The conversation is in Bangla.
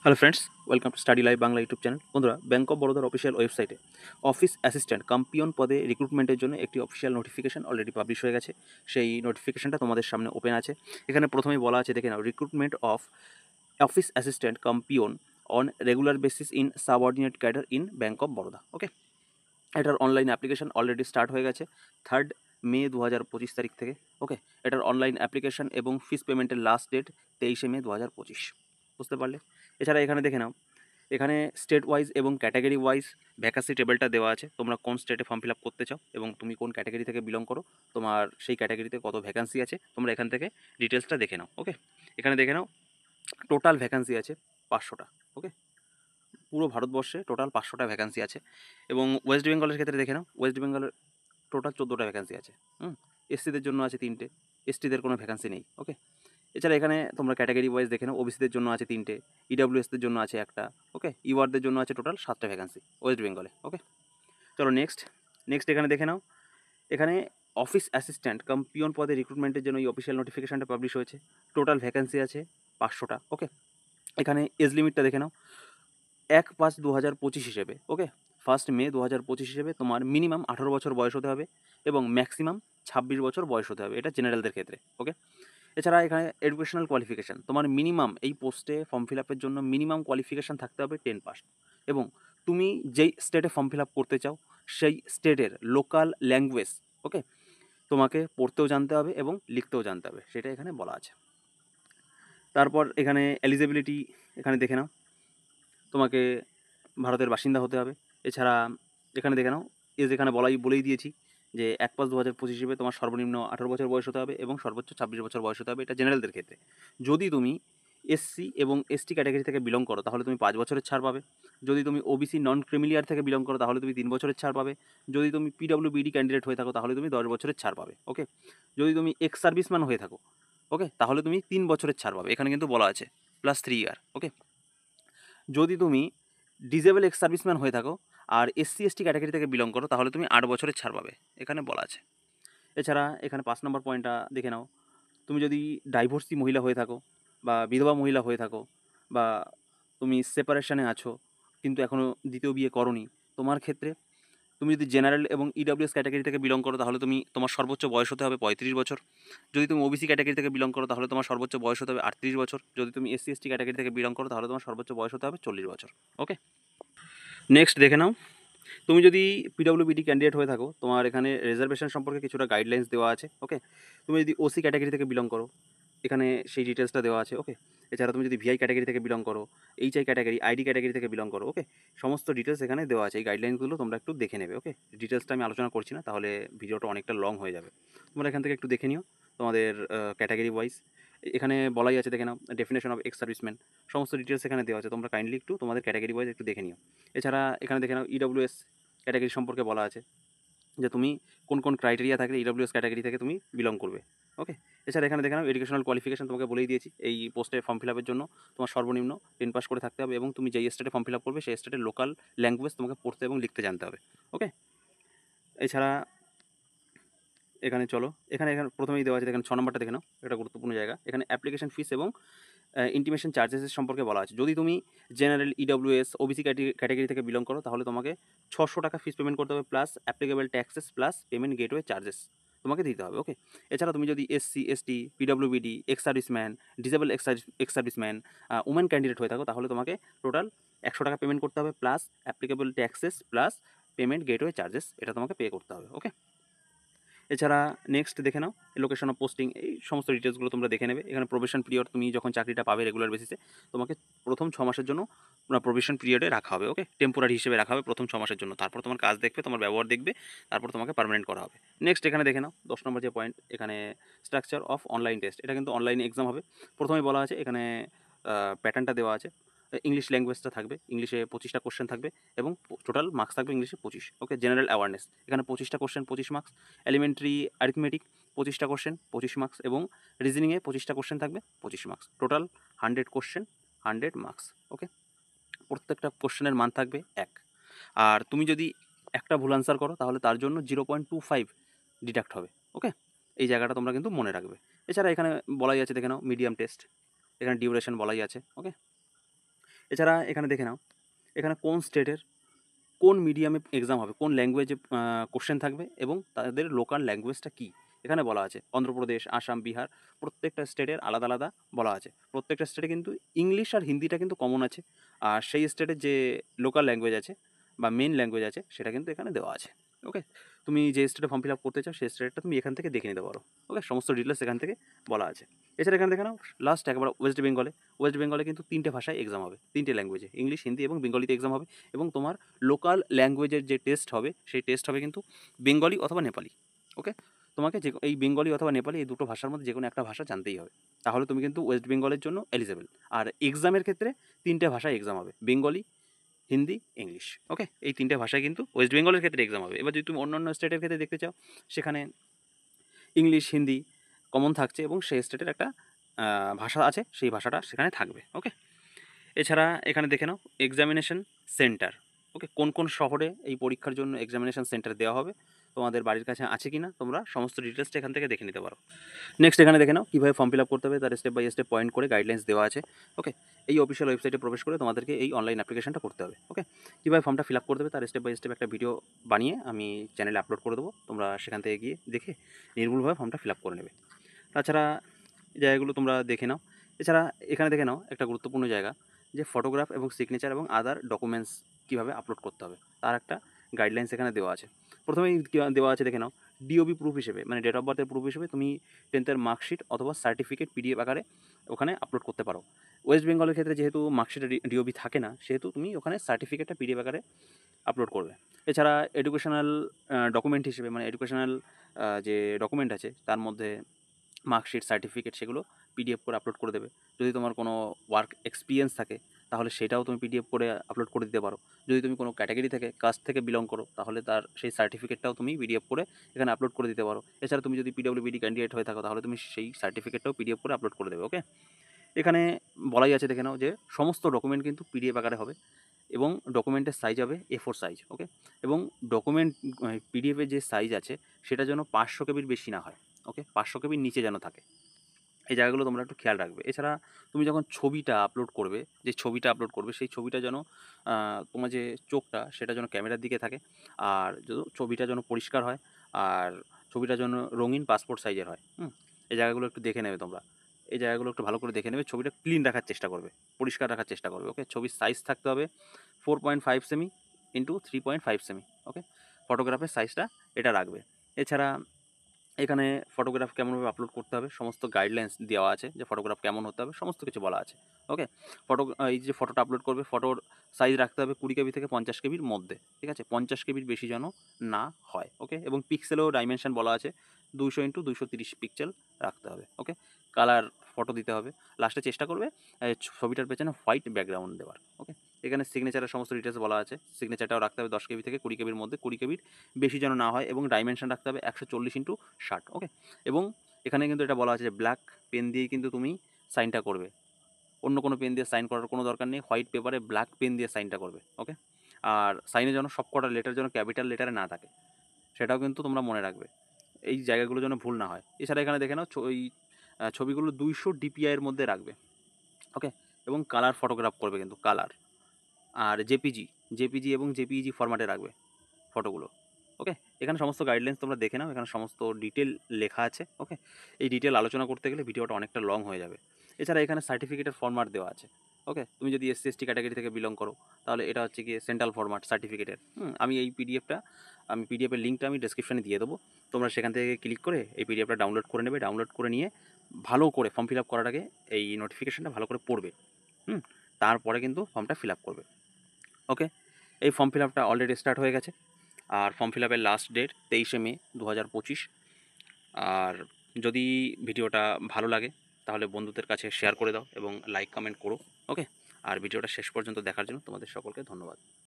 Hello friends, welcome to study live Bangla YouTube channel. বন্ধুরা, ব্যাঙ্ক অফ বরোদার অফিসিয়াল ওয়েবসাইটে অফিস অ্যাসিস্ট্যান্ট কাম পিয়ন পদে রিক্রুটমেন্টের জন্য একটি অফিসিয়াল নোটিফিকেশন অলরেডি পাবলিশ হয়ে গেছে। সেই নোটিফিকেশনটা তোমাদের সামনে ওপেন আছে। এখানে প্রথমেই বলা আছে, দেখে নাও, recruitment of office assistant cum peon on regular basis in subordinate cadre in bank of Baroda. Okay, এটার অনলাইন অ্যাপ্লিকেশন অলরেডি স্টার্ট হয়ে গেছে 3 মে 2025 তারিখ থেকে। ওকে, এটার অনলাইন অ্যাপ্লিকেশন এবং ফিস পেমেন্টের লাস্ট ডেট 23 মে 2025। বুঝতে পারলে? এছাড়া এখানে দেখে নাও, এখানে স্টেট ওয়াইজ এবং ক্যাটাগরি ওয়াইজ ভ্যাকান্সি টেবিলটা দেওয়া আছে। তোমরা কোন স্টেটে ফর্ম ফিল আপ করতে চাও এবং তুমি কোন ক্যাটাগরি থেকে বিলং করো, তোমার সেই ক্যাটাগরিতে কত ভ্যাকান্সি আছে, তোমরা এখান থেকে ডিটেলসটা দেখে নাও। ওকে, এখানে দেখে নাও, টোটাল ভ্যাকান্সি আছে 500টা। ওকে, পুরো ভারতবর্ষে টোটাল 500টা ভ্যাকান্সি আছে। এবং ওয়েস্ট বেঙ্গলের ক্ষেত্রে দেখে নাও, ওয়েস্ট বেঙ্গলের টোটাল 14টা ভ্যাকান্সি আছে। এসসিদের জন্য আছে 3টে, এসটিদের কোনো ভ্যাকান্সি নেই। ওকে, এছাড়া এখানে তোমরা ক্যাটাগরি ওয়াইজ দেখে নাও, ওবিসিদের জন্য আছে 3টে, ইডাব্লিউএসদের জন্য আছে একটা। ওকে, ইউআরদের জন্য আছে টোটাল 7টা ভ্যাকান্সি ওয়েস্ট বেঙ্গলে। ওকে, চলো নেক্সট। এখানে দেখে নাও, এখানে অফিস অ্যাসিস্ট্যান্ট কাম পিয়ন পদে রিক্রুটমেন্টের জন্য এই অফিসিয়াল নোটিফিকেশনটা পাবলিশ হয়েছে। টোটাল ভ্যাকান্সি আছে 500টা। ওকে, এখানে এজ লিমিটটা দেখে নাও, 1/5/2025 হিসেবে। ওকে, 1 মে 2025 হিসেবে তোমার মিনিমাম 18 বছর বয়স হতে হবে এবং ম্যাক্সিমাম 26 বছর বয়স হতে হবে। এটা জেনারেলদের ক্ষেত্রে। ওকে, এছাড়া এখানে এডুকেশনাল কোয়ালিফিকেশান, তোমার মিনিমাম এই পোস্টে ফর্ম ফিল আপের জন্য মিনিমাম কোয়ালিফিকেশান থাকতে হবে 10 পাস। এবং তুমি যেই স্টেটে ফর্ম ফিল আপ করতে চাও সেই স্টেটের লোকাল ল্যাঙ্গুয়েজ, ওকে, তোমাকে পড়তেও জানতে হবে এবং লিখতেও জানতে হবে, সেটা এখানে বলা আছে। তারপর এখানে এলিজিবিলিটি এখানে দেখে নাও, তোমাকে ভারতের বাসিন্দা হতে হবে। এছাড়া এখানে দেখে নাও, এখানে বলেই দিয়েছি যে 1/5/2025 হিসেবে তোমার সর্বনিম্ন 18 বছর বয়স হতে হবে এবং সর্বোচ্চ 26 বছর বয়স হতে হবে। এটা জেনারেলদের ক্ষেত্রে। যদি তুমি এসসি এবং এসটি ক্যাটাগরি থেকে বিলং করো তাহলে তুমি 5 বছরের ছাড় পাবে। যদি তুমি ওবিসি নন ক্রিমিলিয়ার থেকে বিলং করো তাহলে তুমি 3 বছরের ছাড় পাবে। যদি তুমি পিডব্লিউবিডি ক্যান্ডিডেট হয়ে থাকো তাহলে তুমি 10 বছরের ছাড় পাবে। ওকে, যদি তুমি এক্স সার্ভিসম্যান হয়ে থাকো, ওকে, তাহলে তুমি 3 বছরের ছাড় পাবে। এখানে কিন্তু বলা আছে +3 ইয়ার। ওকে, যদি তুমি ডিজেবল এক্স সার্ভিসম্যান হয়ে থাকো আর এসসি এসটি ক্যাটাগরি থেকে বিলং করো তাহলে তুমি 8 বছরের ছাড় পাবে, এখানে বলা আছে। এছাড়া এখানে 5 নম্বর পয়েন্টটা দেখে নাও, তুমি যদি ডাইভোর্সি মহিলা হয়ে থাকো বা বিধবা মহিলা হয়ে থাকো বা তুমি সেপারেশনে আছো কিন্তু এখনও দ্বিতীয় বিয়ে করোনি, তোমার ক্ষেত্রে তুমি যদি জেনারেল এবং ইডব্লিউএস ক্যাটাগরি থেকে বিলং করো তাহলে তোমার সর্বোচ্চ বয়স হতে হবে 35 বছর। যদি তুমি ওবিসি ক্যাটাগরি থেকে বিলং করো তাহলে তোমার সর্বোচ্চ বয়স হতে হবে 38 বছর। যদি তুমি এসসি এসটি ক্যাটাগরি থেকে বিলং করো তাহলে তোমার সর্বোচ্চ বয়স হতে হবে 40 বছর। ওকে, নেক্সট দেখে নাও, তুমি যদি পিডব্লিউবিডি ক্যান্ডিডেট হয়ে থাকো তোমার এখানে রিজার্ভেশন সম্পর্কে কিছুটা গাইডলাইন্স দেওয়া আছে। ওকে, তুমি যদি ওসি ক্যাটাগরি থেকে বিলং করো এখানে সেই ডিটেলসটা দেওয়া আছে। ওকে, এছাড়া তুমি যদি ভিআই ক্যাটাগরি থেকে বিলং করো, এইচআই ক্যাটাগরি, আইডি ক্যাটাগরি থেকে বিলং করো, ওকে, সমস্ত ডিটেলস এখানে দেওয়া আছে। এই গাইডলাইনসগুলো তোমরা একটু দেখে নেবে। ওকে, ডিটেলসটা আমি আলোচনা করছি না, তাহলে ভিডিওটা অনেকটা লং হয়ে যাবে। তোমরা এখান থেকে একটু দেখে নিও তোমাদের ক্যাটাগরি ওয়াইজ। এখানে বলাই আছে, দেখে নাও, ডেফিনেশন অফ এক্স সার্ভিসম্যান, সমস্ত ডিটেলস এখানে দেওয়া আছে। তোমরা কাইন্ডলি একটু তোমাদের ক্যাটাগরি ওয়াইজ একটু দেখে নিও। এছাড়া এখানে দেখে নাও, ইডব্লিউএস ক্যাটাগরি সম্পর্কে বলা আছে যে তুমি কোন কোন ক্রাইটেরিয়া থাকলে ইডব্লিউএস ক্যাটাগরি থেকে তুমি বিলং করবে। ওকে, এছাড়া এখানে দেখে নাও, এডুকেশনাল কোয়ালিফিকেশন তোমাকে বলেই দিয়েছি। এই পোস্টে ফর্ম ফিল আপের জন্য তোমার সর্বনিম্ন 10 পাস করে থাকতে হবে এবং তুমি যেই স্টেটে ফর্ম ফিল আপ করবে সেই স্টেটের লোকাল ল্যাঙ্গুয়েজ তোমাকে পড়তে এবং লিখতে জানতে হবে। ওকে, এছাড়া এখানে চলো, এখানে প্রথমেই দেওয়া আছে, এখানে 6 নম্বরটা দেখে নাও, এটা গুরুত্বপূর্ণ জায়গা। এখানে অ্যাপ্লিকেশন ফিস এবং ইন্টিমেশন চার্জেসের সম্পর্কে বলা আছে। যদি তুমি জেনারেল, ইডব্লিউএস, ওবিসি ক্যাটাগরি থেকে বিলং করো তাহলে তোমাকে 600 টাকা ফিস পেমেন্ট করতে হবে plus applicable taxes plus payment gateway charges তোমাকে দিতে হবে। ওকে, এছাড়া তুমি যদি SC ST, PWBD, ex serviceman, disable ex serviceman, women candidate হয়ে থাকো তাহলে তোমাকে টোটাল 100 টাকা পেমেন্ট করতে হবে plus applicable taxes plus payment gateway charges, এটা তোমাকে পে করতে হবে। ওকে, এছাড়া নেক্সট দেখে নাও, লোকেশন অফ পোস্টিং, এই সমস্ত ডিটেলসগুলো তোমরা দেখে নেবে। এখানে প্রবেশন পিরিয়ড, তুমি যখন চাকরিটা পাবে রেগুলার বেসিসে তোমাকে প্রথম 6 মাসের জন্য প্রবেশন পিরিয়ডে রাখা হবে। ওকে, টেম্পোরারি হিসেবে রাখা হবে প্রথম 6 মাসের জন্য। তারপর তোমার কাজ দেখবে, তোমার ব্যবহার দেখবে, তারপর তোমাকে পার্মানেন্ট করা হবে। নেক্সট এখানে দেখে নাও 10 নম্বর যে পয়েন্ট, এখানে স্ট্রাকচার অফ অনলাইন টেস্ট, এটা কিন্তু অনলাইনে এক্সাম হবে। প্রথমেই বলা আছে, এখানে প্যাটার্নটা দেওয়া আছে। ইংলিশ ল্যাঙ্গুয়েজটা থাকবে, ইংলিশে 25টা কোশ্চেন থাকবে এবং টোটাল মার্কস থাকবে ইংলিশে 25। ওকে, জেনারেল অ্যাওয়ারনেস এখানে 25টা কোশ্চেন 25 মার্কস, এলিমেন্টারি অ্যারিথমেটিক 25টা কোশ্চেন 25 মার্কস এবং রিজনিংয়ে 25টা কোশ্চেন থাকবে 25 marks. Total 100 question 100 marks. Okay, প্রত্যেকটা কোশ্চেনের মান থাকবে 1। আর তুমি যদি একটা ভুল আনসার করো তাহলে তার জন্য 0.25 ডিডাক্ট হবে। ওকে, এই জায়গাটা তোমরা কিন্তু মনে রাখবে। এছাড়া এখানে বলাই আছে, দেখে নাও, মিডিয়াম টেস্ট, এখানে ডিউরেশন বলাই আছে। ওকে, এছাড়া এখানে দেখে নাও এখানে কোন স্টেটের কোন মিডিয়ামে এক্সাম হবে, কোন ল্যাঙ্গুয়েজে কোশ্চেন থাকবে এবং তাদের লোকাল ল্যাঙ্গুয়েজটা কী এখানে বলা আছে। অন্ধ্রপ্রদেশ, আসাম, বিহার প্রত্যেকটা স্টেটের আলাদা আলাদা বলা আছে। প্রত্যেকটা স্টেটে কিন্তু ইংলিশ আর হিন্দিটা কিন্তু কমন আছে, আর সেই স্টেটের যে লোকাল ল্যাঙ্গুয়েজ আছে বা মেন ল্যাঙ্গুয়েজ আছে সেটা কিন্তু এখানে দেওয়া আছে। ওকে, তুমি যে স্টেটে ফর্ম ফিল আপ করতে চাও সেই স্টেটটা তুমি এখান থেকে দেখে নিতে পারো। ওকে, সমস্ত ডিটেলস এখান থেকে বলা আছে। এছাড়া এখানে দেখে নাও লাস্ট একবার ওয়েস্ট বেঙ্গলে কিন্তু 3টে ভাষায় এক্সাম হবে, 3টে ল্যাঙ্গুয়েজে, ইংলিশ, হিন্দি এবং বেঙ্গলিতে এক্সাম হবে। এবং তোমার লোকাল ল্যাঙ্গুয়েজের যে টেস্ট হবে সেই টেস্ট হবে কিন্তু বেঙ্গলি অথবা নেপালি। ওকে, তোমাকে যে এই বেঙ্গলি অথবা নেপালি এই দুটো ভাষার মধ্যে যে কোনো একটা ভাষা জানতেই হবে, তাহলে তুমি কিন্তু ওয়েস্ট বেঙ্গলের জন্য এলিজেবল। আর এক্সামের ক্ষেত্রে 3টে ভাষায় এক্সাম হবে, বেঙ্গলি, হিন্দি, ইংলিশ। ওকে, এই 3টে ভাষায় কিন্তু ওয়েস্ট বেঙ্গলের ক্ষেত্রে এক্সাম হবে। এবার যদি তুমি অন্যান্য স্টেটের ক্ষেত্রে দেখতে চাও, সেখানে ইংলিশ, হিন্দি কমন থাকছে এবং সেই স্টেটের একটা ভাষা আছে, সেই ভাষাটা সেখানে থাকবে। ওকে, এছাড়া এখানে দেখে নাও এক্সামিনেশন সেন্টার। ওকে, কোন কোন শহরে এই পরীক্ষার জন্য এক্সামিনেশন সেন্টার দেওয়া হবে, তোমাদের বাড়ির কাছে আছে কি না, তোমরা সমস্ত ডিটেলসটা এখান থেকে দেখে নিতে পারো। নেক্সট এখানে দেখে নাও কীভাবে ফর্ম ফিল আপ করতে হবে, তার স্টেপ বাই স্টেপ পয়েন্ট করে গাইডলাইন্স দেওয়া আছে। ওকে, এই অফিসিয়াল ওয়েবসাইটে প্রবেশ করে তোমাদেরকে এই অনলাইন অ্যাপ্লিকেশনটা করতে হবে। ওকে, কীভাবে ফর্মটা ফিল আপ করতে হবে তার স্টেপ বাই স্টেপ একটা ভিডিও বানিয়ে আমি চ্যানেলে আপলোড করে দেবো, তোমরা সেখান থেকে গিয়ে দেখে নির্ভুলভাবে ফর্মটা ফিল আপ করে নেবে। তাছাড়া এই জায়গাগুলো তোমরা দেখে নাও। এছাড়া এখানে দেখে নাও একটা গুরুত্বপূর্ণ জায়গা, যে ফটোগ্রাফ এবং সিগনেচার এবং আদার ডকুমেন্টস কীভাবে আপলোড করতে হবে তার একটা গাইডলাইন্স এখানে দেওয়া আছে। প্রথমেই দেওয়া আছে দেখে নাও, ডিওবি প্রুফ হিসেবে মানে ডেট অফ বার্থের প্রুফ হিসেবে তুমি 10th মার্কশিট অথবা সার্টিফিকেট পিডিএফ আকারে ওখানে আপলোড করতে পারো। ওয়েস্ট বেঙ্গলের ক্ষেত্রে যেহেতু মার্কশিটে ডিওবি থাকে না, সেহেতু তুমি ওখানে সার্টিফিকেটটা পিডিএফ আকারে আপলোড করবে। এছাড়া এডুকেশনাল ডকুমেন্ট হিসেবে মানে এডুকেশনাল যে ডকুমেন্ট আছে তার মধ্যে মার্কশিট, সার্টিফিকেট সেগুলো পিডিএফ করে আপলোড করে দেবে। যদি তোমার কোনো ওয়ার্ক এক্সপিরিয়েন্স থাকে তাহলে সেটাও তুমি পিডিএফ করে আপলোড করে দিতে পারো। যদি তুমি কোনো ক্যাটাগরি থেকে কাস্ট থেকে বিলং করো তাহলে তার সেই সার্টিফিকেটটাও তুমি পিডিএফ করে এখানে আপলোড করে দিতে পারো। এছাড়া তুমি যদি পিডব্লিউবিডি ক্যান্ডিডেট হয়ে থাকো তাহলে তুমি সেই সার্টিফিকেটটাও পিডিএফ করে আপলোড করে দেবে। ওকে, এখানে বলাই আছে দেখে নাও যে সমস্ত ডকুমেন্ট কিন্তু পিডিএফ আকারে হবে এবং ডকুমেন্টের সাইজ হবে A4 সাইজ। ওকে, এবং ডকুমেন্ট পিডিএফের যে সাইজ আছে সেটা যেন 500 কেবির বেশি না হয়। ওকে, 500 কেবির নিচে যেন থাকে, এই জায়গাগুলো তোমরা একটু খেয়াল রাখবে। এছাড়া তুমি যখন ছবিটা আপলোড করবে, যে ছবিটা আপলোড করবে সেই ছবিটা যেন তোমার যে চোখটা সেটা যেন ক্যামেরার দিকে থাকে, আর ছবিটা যেন পরিষ্কার হয়, আর ছবিটা যেন রঙিন পাসপোর্ট সাইজের হয়। এই জায়গাগুলো একটু দেখে নেবে তোমরা, এই জায়গাগুলো একটু ভালো করে দেখে নেবে। ছবিটা ক্লিন রাখার চেষ্টা করবে, পরিষ্কার রাখার চেষ্টা করবে। ওকে, ছবির সাইজ থাকতে হবে 4.5 সেমি ইন্টু 3.5 সেমি। ওকে, ফটোগ্রাফের সাইজটা এটা রাখবে। এছাড়া এখানে ফটোগ্রাফ কেমনভাবে আপলোড করতে হবে সমস্ত গাইডলাইন্স দেওয়া আছে, যে ফটোগ্রাফ কেমন হতে হবে সমস্ত কিছু বলা আছে। ওকে, এই যে ফটোটা আপলোড করবে ফটোর সাইজ রাখতে হবে 20 কেবি থেকে 50 কেবির মধ্যে। ঠিক আছে, 50 কেবির বেশি যেন না হয়। ওকে, এবং পিক্সেলও ডাইমেনশন বলা আছে 200 ইন্টু 230 পিক্সেল রাখতে হবে। ওকে, কালার ফটো দিতে হবে। লাস্টে চেষ্টা করবে ছবিটার পেছনে হোয়াইট ব্যাকগ্রাউন্ড দেওয়ার। ওকে, এখানে সিগনেচারের সমস্ত ডিটেলস বলা আছে, সিগনেচারটাও রাখতে হবে 10 কেবি থেকে 20 কেবির মধ্যে, 20 কেবির বেশি যেন না হয়, এবং ডাইমেনশন রাখতে হবে 140 ইন্টু 60। ওকে, এবং এখানে কিন্তু এটা বলা আছে যে ব্ল্যাক পেন দিয়েই কিন্তু তুমি সাইনটা করবে, অন্য কোনো পেন দিয়ে সাইন করার কোনো দরকার নেই, হোয়াইট পেপারে ব্ল্যাক পেন দিয়ে সাইনটা করবে। ওকে, আর সাইনে যেন সব কটা লেটার যেন ক্যাপিটাল লেটারে না থাকে, সেটাও কিন্তু তোমরা মনে রাখবে, এই জায়গাগুলো যেন ভুল না হয়। এছাড়া এখানে দেখে নাও ওই ছবিগুলো 200 ডিপিআই এর মধ্যে রাখবে। ওকে, এবং কালার ফটোগ্রাফ করবে কিন্তু কালার, আর জেপিজি এবং জেপিইজি ফরম্যাটে রাখবে ফটোগুলো। ওকে, এখানে সমস্ত গাইডলাইন্স তোমরা দেখে নাও, এখানে সমস্ত ডিটেল লেখা আছে। ওকে, এই ডিটেল আলোচনা করতে গেলে ভিডিওটা অনেকটা লং হয়ে যাবে। এছাড়া এখানে সার্টিফিকেটের ফরম্যাট দেওয়া আছে। ওকে, তুমি যদি SC/ST ক্যাটাগরি থেকে বিলং করো তাহলে এটা হচ্ছে গিয়ে সেন্ট্রাল ফরম্যাট সার্টিফিকেটের। আমি এই পিডিএফের লিঙ্কটা আমি ডেসক্রিপশনে দিয়ে দেবো, তোমরা সেখান থেকে ক্লিক করে এই পিডিএফটা ডাউনলোড করে নেবে। ডাউনলোড করে নিয়ে ভালো করে ফর্ম ফিল আপ করার আগে এই নোটিফিকেশনটা ভালো করে পড়বে। তারপরে কিন্তু ফর্মটা ফিল আপ করবে। ওকে, এই ফর্ম ফিল আপটা অলরেডি স্টার্ট হয়ে গেছে, আর ফর্ম ফিল আপের লাস্ট ডেট 23শে মে 2025। আর যদি ভিডিওটা ভালো লাগে তাহলে বন্ধুদের কাছে শেয়ার করে দাও এবং লাইক কমেন্ট করো। ওকে, আর ভিডিওটা শেষ পর্যন্ত দেখার জন্য তোমাদের সকলকে ধন্যবাদ।